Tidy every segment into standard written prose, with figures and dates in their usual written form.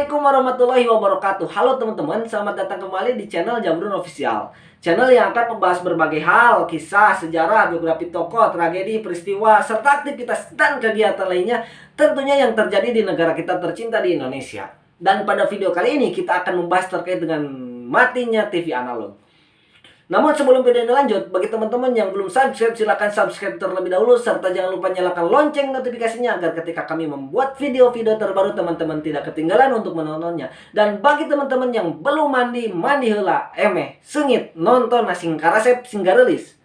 Assalamualaikum warahmatullahi wabarakatuh. Halo teman-teman, selamat datang kembali di channel Jambrun Official. Channel yang akan membahas berbagai hal, kisah, sejarah, biografi tokoh, tragedi, peristiwa, serta aktivitas dan kegiatan lainnya tentunya yang terjadi di negara kita tercinta di Indonesia. Dan pada video kali ini kita akan membahas terkait dengan matinya TV analog. Namun sebelum video ini lanjut, bagi teman-teman yang belum subscribe, silahkan subscribe terlebih dahulu, serta jangan lupa nyalakan lonceng notifikasinya agar ketika kami membuat video-video terbaru teman-teman tidak ketinggalan untuk menontonnya. Dan bagi teman-teman yang belum mandi heula, sengit nonton sing karasep sing garelis.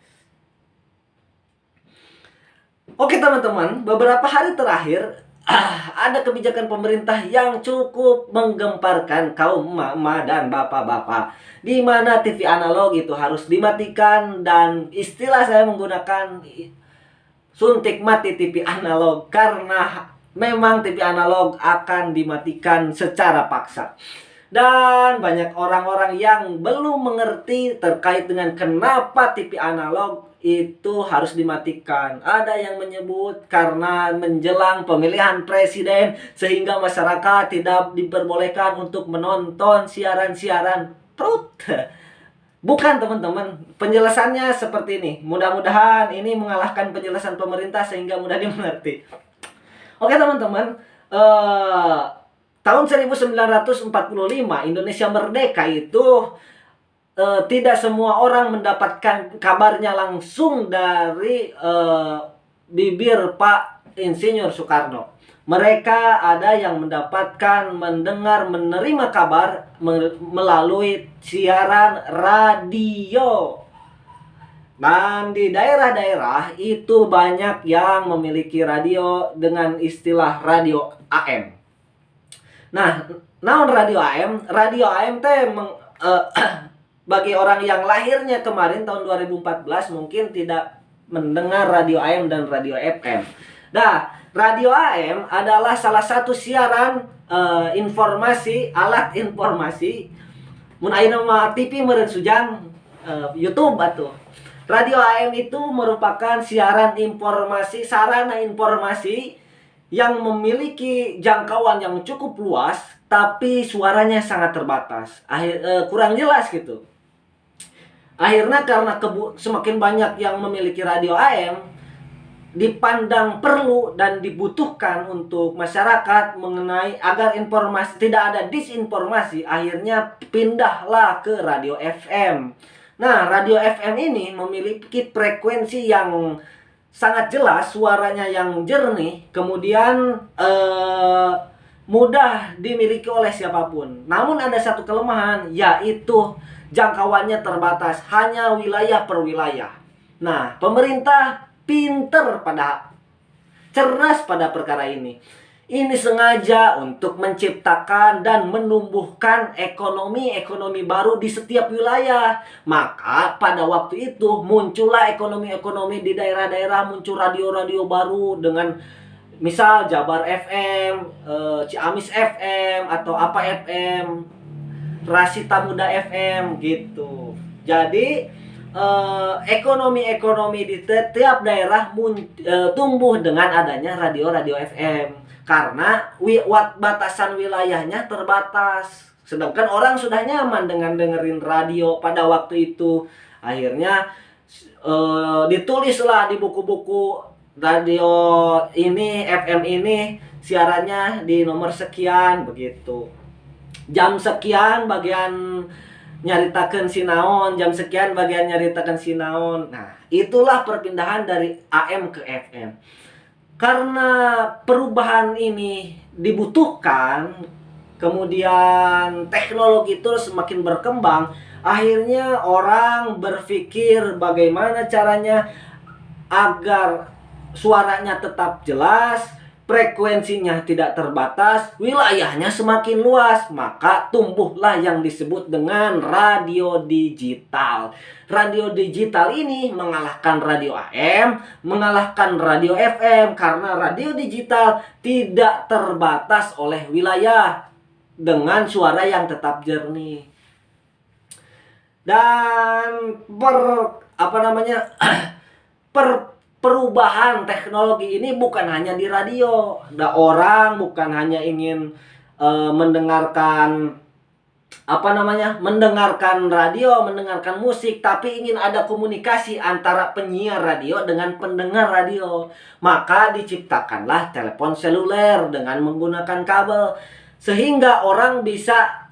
Oke teman-teman, beberapa hari terakhir ada kebijakan pemerintah yang cukup menggemparkan kaum emak-emak dan bapak-bapak, di mana TV analog itu harus dimatikan, dan istilah saya menggunakan suntik mati TV analog karena memang TV analog akan dimatikan secara paksa. Dan banyak orang-orang yang belum mengerti terkait dengan kenapa TV analog itu harus dimatikan. Ada yang menyebut karena menjelang pemilihan presiden sehingga masyarakat tidak diperbolehkan untuk menonton siaran-siaran trut. Bukan teman-teman, penjelasannya seperti ini. Mudah-mudahan ini mengalahkan penjelasan pemerintah sehingga mudah dimengerti. Oke teman-teman, tahun 1945 Indonesia merdeka itu tidak semua orang mendapatkan kabarnya langsung dari bibir Pak Insinyur Soekarno. Mereka ada yang mendengar, menerima kabar melalui siaran radio. Dan di daerah-daerah itu banyak yang memiliki radio dengan istilah radio AM. Nah, naon radio AM? Radio AM teh bagi orang yang lahirnya kemarin tahun 2014 mungkin tidak mendengar radio AM dan radio FM. Nah, radio AM adalah salah satu siaran informasi, alat informasi. Mun ayeuna mah TV meureun sujang YouTube atuh. Radio AM itu merupakan siaran informasi, sarana informasi yang memiliki jangkauan yang cukup luas, tapi suaranya sangat terbatas, kurang jelas gitu. Akhirnya karena semakin banyak yang memiliki radio AM, dipandang perlu dan dibutuhkan untuk masyarakat mengenai agar informasi tidak ada disinformasi, akhirnya pindahlah ke radio FM. Nah, radio FM ini memiliki frekuensi yang sangat jelas, suaranya yang jernih, kemudian mudah dimiliki oleh siapapun. Namun ada satu kelemahan, yaitu jangkauannya terbatas, hanya wilayah per wilayah. Nah, pemerintah cerdas pada perkara ini. Ini sengaja untuk menciptakan dan menumbuhkan ekonomi baru di setiap wilayah. Maka pada waktu itu muncullah ekonomi di daerah-daerah, muncul radio-radio baru dengan misal Jabar FM, Ciamis FM, atau apa FM, Rasita Muda FM gitu. Jadi ekonomi di setiap daerah tumbuh dengan adanya radio-radio FM. Karena batasan wilayahnya terbatas. Sedangkan orang sudah nyaman dengan dengerin radio pada waktu itu. Akhirnya ditulislah di buku-buku, radio ini, FM ini siarannya di nomor sekian begitu. Jam sekian bagian nyaritakeun sinaon, jam sekian bagian nyaritakeun sinaon. Nah, itulah perpindahan dari AM ke FM. Karena perubahan ini dibutuhkan, kemudian teknologi terus semakin berkembang, akhirnya orang berpikir bagaimana caranya agar suaranya tetap jelas, frekuensinya tidak terbatas, wilayahnya semakin luas. Maka tumbuhlah yang disebut dengan radio digital. Radio digital ini mengalahkan radio AM, mengalahkan radio FM, karena radio digital tidak terbatas oleh wilayah dengan suara yang tetap jernih. Dan perubahan teknologi ini bukan hanya di radio. Ada orang bukan hanya ingin mendengarkan mendengarkan radio, mendengarkan musik, tapi ingin ada komunikasi antara penyiar radio dengan pendengar radio, maka diciptakanlah telepon seluler dengan menggunakan kabel, sehingga orang bisa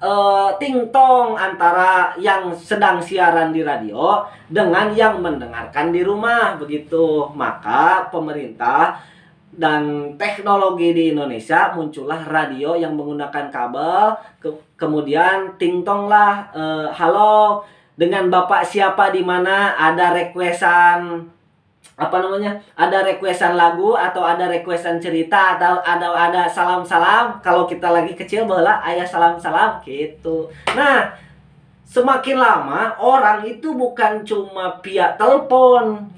tingtong antara yang sedang siaran di radio dengan yang mendengarkan di rumah, begitu. Maka pemerintah dan teknologi di Indonesia muncullah radio yang menggunakan kabel. Kemudian tingtonglah, halo, dengan Bapak siapa di mana, ada requestan ada requestan lagu atau ada requestan cerita atau ada salam-salam. Kalau kita lagi kecil bola ayah salam-salam gitu. Nah, semakin lama orang itu bukan cuma via telepon.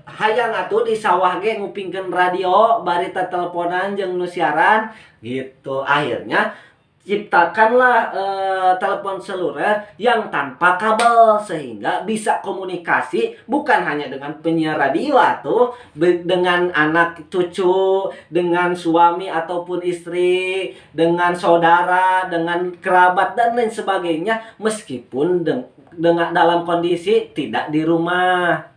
Hayang atuh di sawah ge ngupingkeun radio barita teleponan jeung nu siaran gitu. Akhirnya ciptakanlah telepon seluler yang tanpa kabel, sehingga bisa komunikasi bukan hanya dengan penyiar radio atuh, dengan anak cucu, dengan suami ataupun istri, dengan saudara, dengan kerabat dan lain sebagainya, meskipun dengan dalam kondisi tidak di rumah.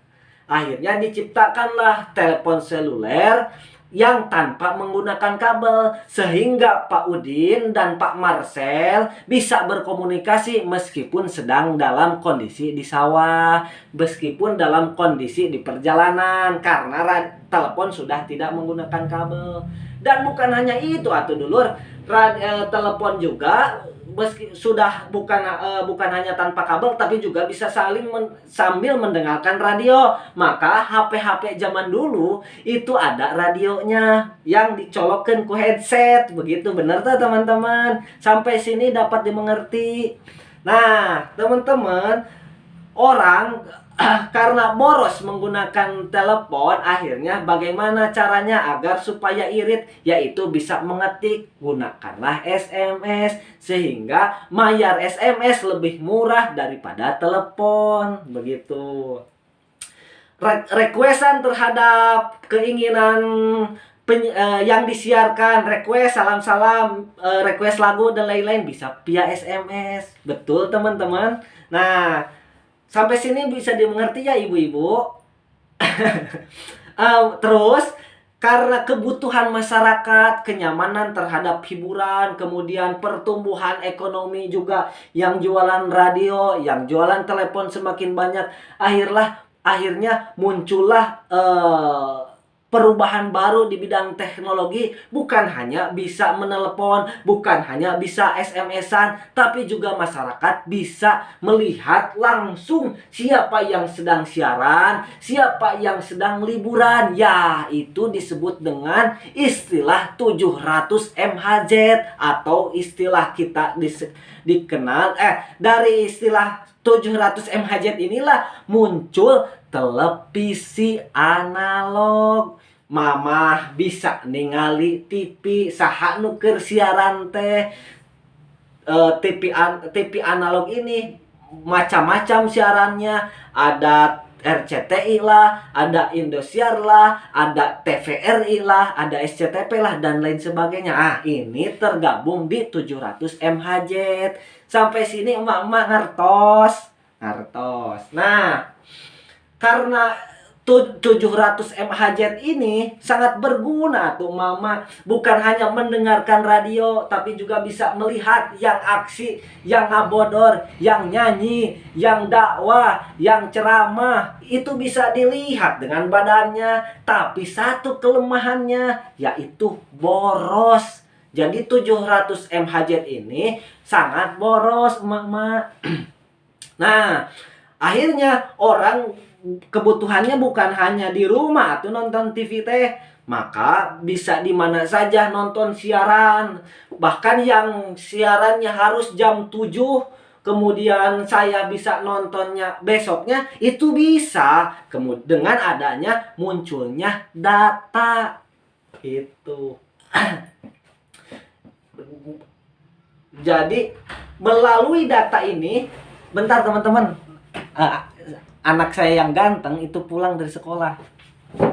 Akhirnya diciptakanlah telepon seluler yang tanpa menggunakan kabel, sehingga Pak Udin dan Pak Marcel bisa berkomunikasi meskipun sedang dalam kondisi di sawah, meskipun dalam kondisi di perjalanan, karena telepon sudah tidak menggunakan kabel. Dan bukan hanya itu atuh dulur, telepon juga sudah bukan hanya tanpa kabel, tapi juga bisa sambil mendengarkan radio. Maka HP-HP zaman dulu itu ada radionya yang dicolokkan ku headset, begitu. Bener tuh teman-teman, sampai sini dapat dimengerti. Nah teman-teman, orang karena boros menggunakan telepon, akhirnya bagaimana caranya agar supaya irit, yaitu bisa mengetik, gunakanlah SMS, sehingga bayar SMS lebih murah daripada telepon, begitu. Requestan terhadap keinginan yang disiarkan, request salam-salam, request lagu dan lain-lain bisa via SMS, betul teman-teman. Nah, sampai sini bisa dimengerti ya ibu-ibu. Terus karena kebutuhan masyarakat, kenyamanan terhadap hiburan, kemudian pertumbuhan ekonomi juga, yang jualan radio, yang jualan telepon semakin banyak, akhirnya muncullah perubahan baru di bidang teknologi. Bukan hanya bisa menelepon, bukan hanya bisa SMS-an, tapi juga masyarakat bisa melihat langsung siapa yang sedang siaran, siapa yang sedang liburan. Ya, itu disebut dengan istilah 700 MHz, atau istilah kita dikenal dari istilah 700 MHz inilah muncul televisi analog. Mamah bisa ningali TV saha nu keur siaran teh. TV analog ini macam-macam siarannya, ada RCTI lah, ada Indosiar lah, ada TVRI lah, ada SCTP lah, dan lain sebagainya. Ini tergabung di 700 MHz. Sampai sini emak-emak ngertos. Nah, karena 700 MHz ini sangat berguna tuh mama, bukan hanya mendengarkan radio, tapi juga bisa melihat yang aksi, yang ngabodor, yang nyanyi, yang dakwah, yang ceramah. Itu bisa dilihat dengan badannya. Tapi satu kelemahannya, yaitu boros. Jadi 700 MHz ini sangat boros mama. Nah, akhirnya orang kebutuhannya bukan hanya di rumah tuh nonton TV teh, maka bisa di mana saja nonton siaran. Bahkan yang siarannya harus jam 7, kemudian saya bisa nontonnya besoknya, itu bisa dengan adanya munculnya data itu. Jadi melalui data ini, bentar teman-teman, anak saya yang ganteng itu pulang dari sekolah.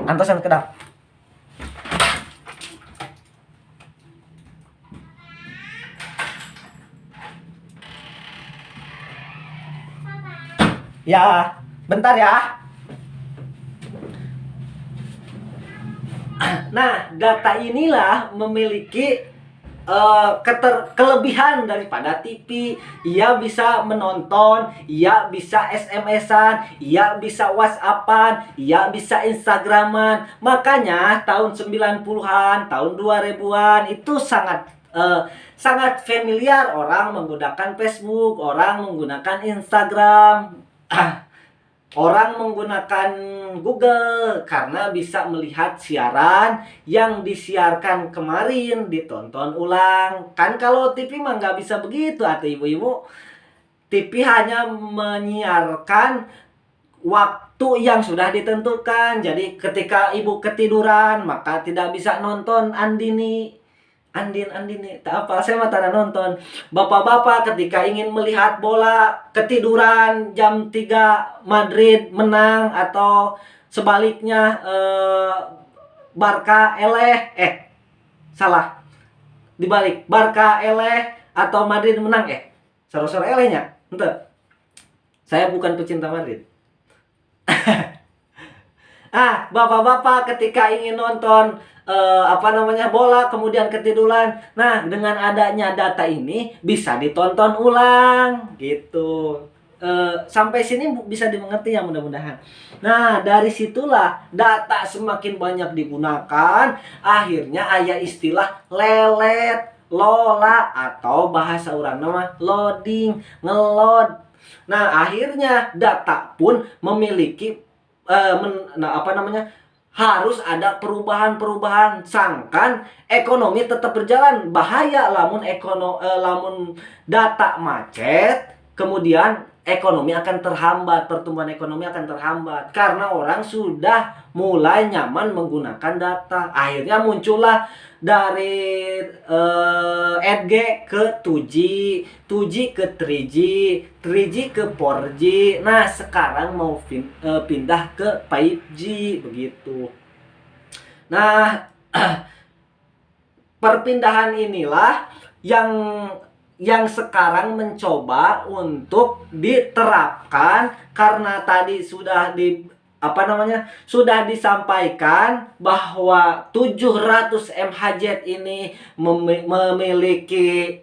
Antosan kedap. Ya, bentar ya. Nah, data inilah memiliki kelebihan daripada TV. Ia bisa menonton, ia bisa SMS-an, ia bisa WhatsApp-an, ia bisa Instagram-an. Makanya tahun 90-an, tahun 2000-an itu sangat familiar, orang menggunakan Facebook, orang menggunakan Instagram. Orang menggunakan Google karena bisa melihat siaran yang disiarkan kemarin, ditonton ulang. Kan kalau TV mah nggak bisa begitu atau ibu-ibu. TV hanya menyiarkan waktu yang sudah ditentukan. Jadi ketika ibu ketiduran, maka tidak bisa nonton Andini. Andin tak apa, saya mah tak nonton. Bapak-bapak ketika ingin melihat bola ketiduran jam 3 Madrid menang atau sebaliknya Barca eleh salah, dibalik, Barca eleh atau Madrid menang soro-soro elehnya ente. Saya bukan pecinta Madrid. Bapak-bapak ketika ingin nonton bola kemudian ketiduran. Nah, dengan adanya data ini bisa ditonton ulang gitu. Sampai sini bisa dimengerti ya mudah-mudahan. Nah, dari situlah data semakin banyak digunakan, akhirnya aya istilah lelet, lola, atau bahasa orang nama loading, ngelod. Nah, akhirnya data pun memiliki harus ada perubahan-perubahan, sangkan ekonomi tetap berjalan. Bahaya lamun data macet, kemudian ekonomi akan terhambat, pertumbuhan ekonomi akan terhambat karena orang sudah mulai nyaman menggunakan data. Akhirnya muncullah dari 8G ke 2G, 2G ke 3G, 3G ke 4G. Nah, sekarang mau pindah ke 5G begitu. Nah, perpindahan inilah yang sekarang mencoba untuk diterapkan karena tadi sudah sudah disampaikan bahwa 700 MHz ini memiliki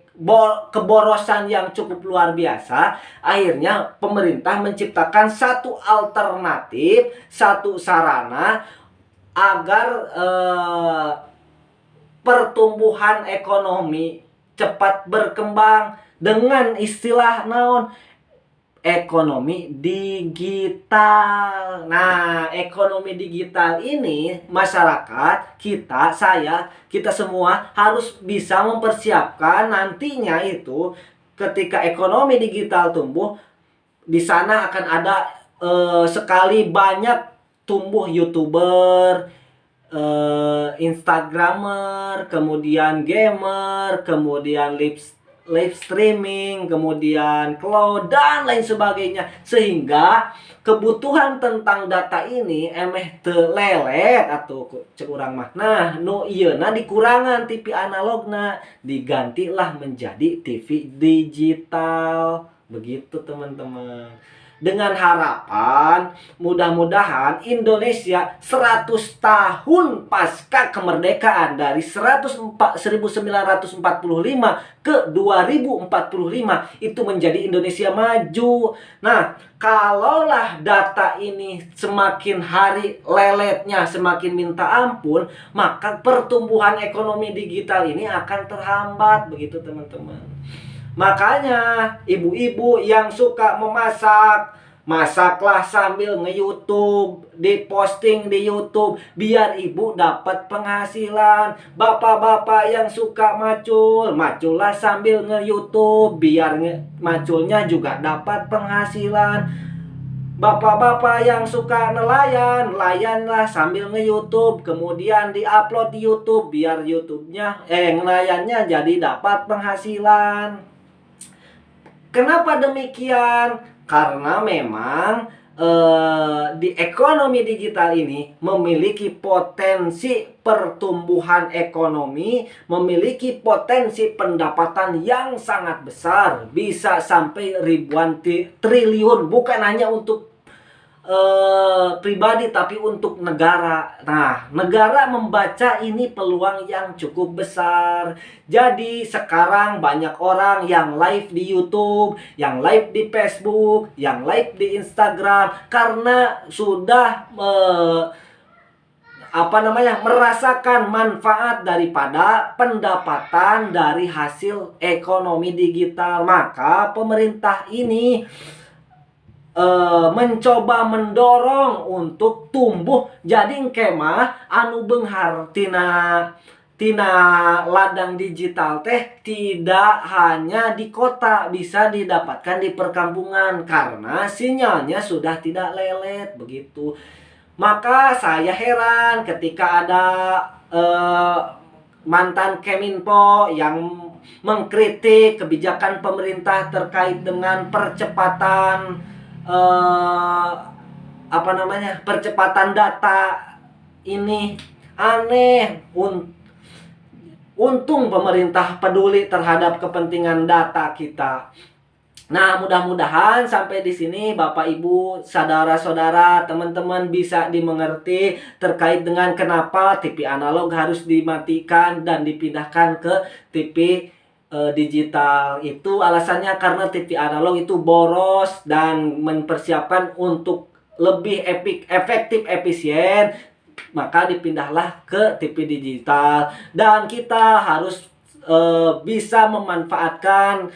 keborosan yang cukup luar biasa. Akhirnya pemerintah menciptakan satu alternatif, satu sarana agar pertumbuhan ekonomi cepat berkembang dengan istilah naon, ekonomi digital. Nah, ekonomi digital ini masyarakat, kita semua harus bisa mempersiapkan nantinya itu ketika ekonomi digital tumbuh, di sana akan ada sekali banyak tumbuh YouTuber, Instagramer, kemudian gamer, kemudian live streaming, kemudian cloud, dan lain sebagainya. Sehingga kebutuhan tentang data ini emeh lelet atau cek urang mah. Nah, nu ieuna dikurangan TV analogna, digantilah menjadi TV digital. Begitu teman-teman. Dengan harapan mudah-mudahan Indonesia 100 tahun pasca kemerdekaan dari 1945 ke 2045 itu menjadi Indonesia maju. Nah, kalaulah data ini semakin hari leletnya semakin minta ampun, maka pertumbuhan ekonomi digital ini akan terhambat begitu teman-teman. Makanya ibu-ibu yang suka memasak, masaklah sambil nge-YouTube, diposting di YouTube biar ibu dapat penghasilan. Bapak-bapak yang suka macullah sambil nge-YouTube biar maculnya juga dapat penghasilan. Bapak-bapak yang suka nelayan, layanlah sambil nge-YouTube, kemudian di-upload di YouTube biar YouTube-nya nelayannya jadi dapat penghasilan. Kenapa demikian? Karena memang di ekonomi digital ini memiliki potensi pertumbuhan ekonomi, memiliki potensi pendapatan yang sangat besar, bisa sampai ribuan triliun, bukan hanya untuk pribadi tapi untuk negara. Nah, negara membaca ini peluang yang cukup besar. Jadi sekarang banyak orang yang live di YouTube, yang live di Facebook, yang live di Instagram karena sudah merasakan manfaat daripada pendapatan dari hasil ekonomi digital. Maka pemerintah ini mencoba mendorong untuk tumbuh jadi kemah anu beunghar tina ladang digital teh tidak hanya di kota, bisa didapatkan di perkampungan karena sinyalnya sudah tidak lelet begitu. Maka saya heran ketika ada mantan Keminfo yang mengkritik kebijakan pemerintah terkait dengan percepatan percepatan data ini. Aneh. Untung pemerintah peduli terhadap kepentingan data kita. Nah, mudah-mudahan sampai di sini Bapak Ibu, saudara-saudara, teman-teman bisa dimengerti terkait dengan kenapa TV analog harus dimatikan dan dipindahkan ke TV digital. Itu alasannya karena TV analog itu boros dan mempersiapkan untuk lebih efektif, efisien, maka dipindahlah ke TV digital. Dan kita harus bisa memanfaatkan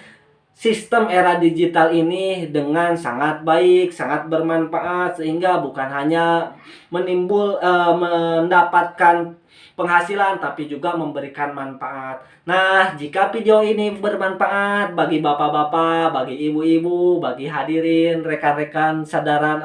sistem era digital ini dengan sangat baik, sangat bermanfaat, sehingga bukan hanya mendapatkan penghasilan tapi juga memberikan manfaat. Nah, jika video ini bermanfaat bagi bapak-bapak, bagi ibu-ibu, bagi hadirin, rekan-rekan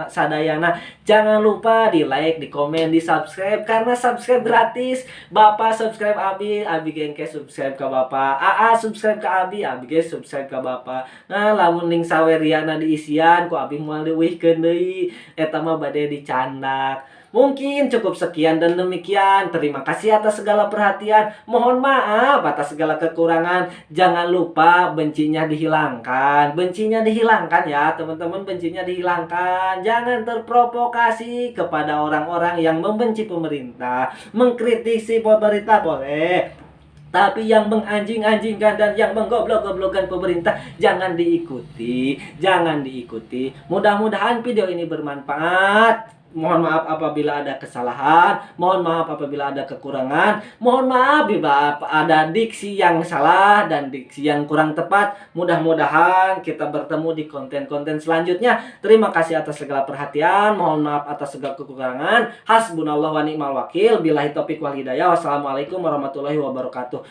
sadayana, jangan lupa di like, di komen, di subscribe karena subscribe gratis. Bapak subscribe Abi, Abi gengke subscribe ke Bapak, AA subscribe ke Abi, Abi ge subscribe ke Bapak. Nah, lamun link saweriana diisian ku Abi moal leuwihkeun deui, eta mah bade dicandak. Mungkin cukup sekian dan demikian. Terima kasih atas segala perhatian. Mohon maaf atas segala kekurangan. Jangan lupa bencinya dihilangkan. Bencinya dihilangkan ya teman-teman. Bencinya dihilangkan. Jangan terprovokasi kepada orang-orang yang membenci pemerintah. Mengkritisi pemerintah boleh, tapi yang menganjing-anjingkan dan yang menggoblok-goblokkan pemerintah jangan diikuti. Jangan diikuti. Mudah-mudahan video ini bermanfaat. Mohon maaf apabila ada kesalahan, mohon maaf apabila ada kekurangan, mohon maaf bila ada diksi yang salah dan diksi yang kurang tepat. Mudah-mudahan kita bertemu di konten-konten selanjutnya. Terima kasih atas segala perhatian, mohon maaf atas segala kekurangan. Hasbunallah wa ni'mal wakil. Billahi taufiq wal hidayah. Wassalamualaikum warahmatullahi wabarakatuh.